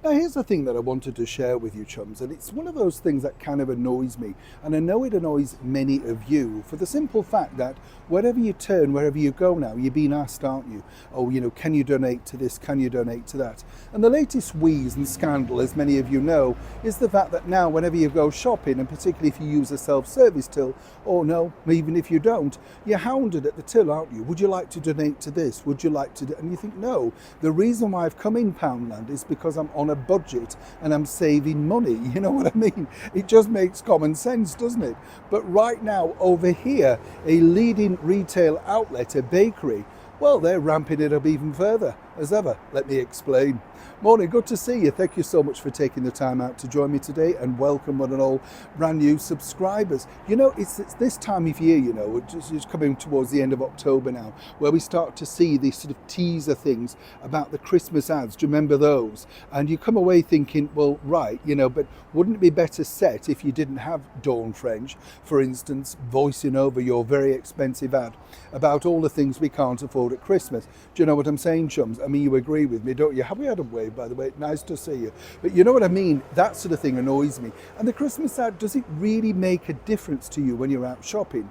Now, here's the thing that I wanted to share with you, chums, and it's one of those things that kind of annoys me, and I know it annoys many of you for the simple fact that wherever you turn, wherever you go now, you're being asked, aren't you? Oh, can you donate to this? Can you donate to that? And the latest wheeze and scandal, as many of you know, is the fact that now, whenever you go shopping, and particularly if you use a self-service till, or no, even if you don't, you're hounded at the till, aren't you? Would you like to donate to this? Would you like to? And you think, no. The reason why I've come in Poundland is because I'm on a budget and I'm saving money. You know what I mean? It just makes common sense, doesn't it? But right now, over here, a leading retail outlet, a bakery, well, they're ramping it up even further, as ever. Let me explain. Morning, good to see you. Thank you so much for taking the time out to join me today, and welcome one and all brand new subscribers. It's this time of year, it's coming towards the end of October now, where we start to see these sort of teaser things about the Christmas ads. Do you remember those? And you come away thinking, well, right, but wouldn't it be better set if you didn't have Dawn French, for instance, voicing over your very expensive ad about all the things we can't afford at Christmas? Do you know what I'm saying, chums? I mean, you agree with me, don't you? Have we had a wave, by the way? Nice to see you. But you know what I mean? That sort of thing annoys me. And the Christmas ad, does it really make a difference to you when you're out shopping?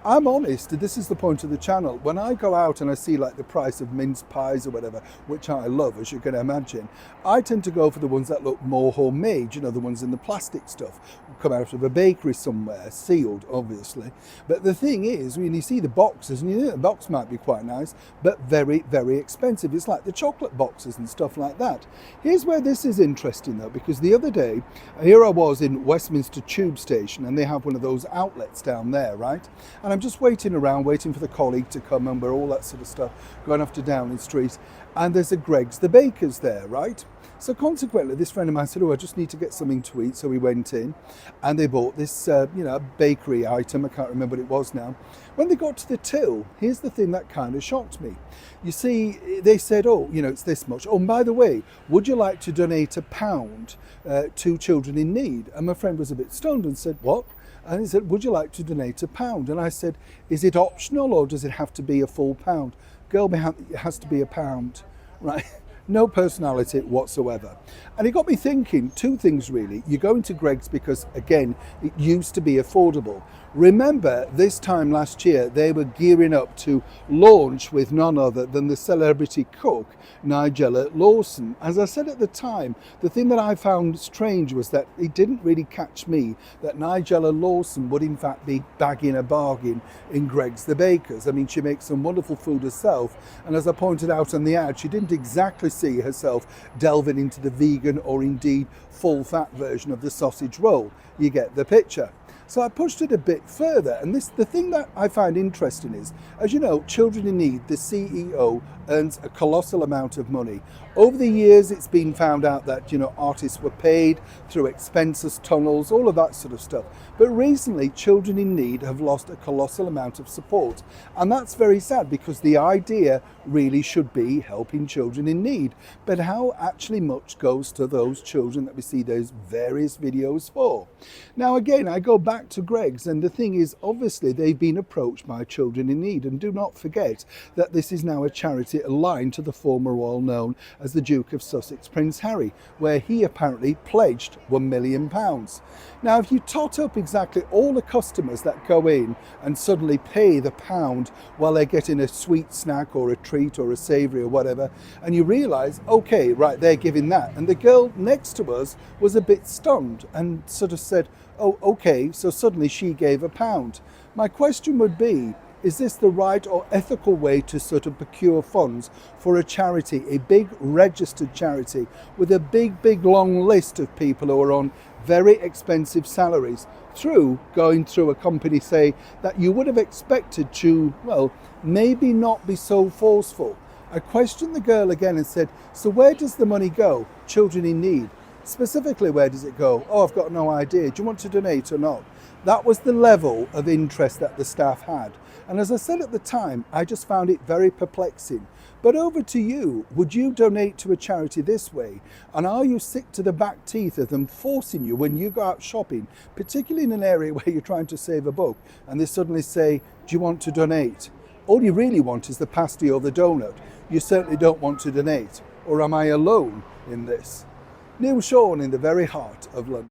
I'm honest, this is the point of the channel. When I go out and I see like the price of mince pies or whatever, which I love, as you can imagine, I tend to go for the ones that look more homemade, the ones in the plastic stuff, come out of a bakery somewhere, sealed, obviously. But the thing is, when you see the boxes, and the box might be quite nice, but very, very expensive. It's like the chocolate boxes and stuff like that. Here's where this is interesting though, because the other day, here I was in Westminster Tube Station, and they have one of those outlets down there, right? And I'm just waiting around, waiting for the colleague to come, and we're all that sort of stuff, going off to Downing Street, and there's a Greggs the Baker's there, right? So consequently, this friend of mine said, oh, I just need to get something to eat. So we went in and they bought this, bakery item. I can't remember what it was now. When they got to the till, here's the thing that kind of shocked me. You see, they said, oh, it's this much. Oh, and by the way, would you like to donate £1 to children in need? And my friend was a bit stunned and said, what? And he said, would you like to donate £1? And I said, is it optional or does it have to be a full pound? Girl, it has to be £1, right? No personality whatsoever. And it got me thinking, two things really. You're going to Greggs because, again, it used to be affordable. Remember, this time last year, they were gearing up to launch with none other than the celebrity cook, Nigella Lawson. As I said at the time, the thing that I found strange was that it didn't really catch me that Nigella Lawson would in fact be bagging a bargain in Greggs the Baker's. I mean, she makes some wonderful food herself, and as I pointed out on the ad, she didn't exactly see herself delving into the vegan or indeed full fat version of the sausage roll. You get the picture. So I pushed it a bit further, and the thing that I find interesting is, as you know, Children in Need, the CEO, earns a colossal amount of money. Over the years, it's been found out that, artists were paid through expenses, tunnels, all of that sort of stuff. But recently, Children in Need have lost a colossal amount of support. And that's very sad, because the idea really should be helping children in need. But how actually much goes to those children that we see those various videos for? Now, again, I go back to Greggs, and the thing is, obviously, they've been approached by Children in Need. And do not forget that this is now a charity aligned to the former royal known as the Duke of Sussex, Prince Harry, where he apparently pledged £1 million. Now, if you tot up exactly all the customers that go in and suddenly pay the £1 while they're getting a sweet snack or a treat or a savoury or whatever, and you realise, okay, right, they're giving that. And the girl next to us was a bit stunned and sort of said, oh, okay, so suddenly she gave £1. My question would be, is this the right or ethical way to sort of procure funds for a charity, a big registered charity with a big long list of people who are on very expensive salaries going through a company, say, that you would have expected to, well, maybe not be so forceful? I questioned the girl again and said, so where does the money go? Children in Need. Specifically, where does it go? Oh, I've got no idea. Do you want to donate or not? That was the level of interest that the staff had. And as I said at the time, I just found it very perplexing. But over to you. Would you donate to a charity this way? And are you sick to the back teeth of them forcing you when you go out shopping, particularly in an area where you're trying to save a buck, and they suddenly say, do you want to donate? All you really want is the pasty or the donut. You certainly don't want to donate. Or am I alone in this? New Sean in the very heart of London.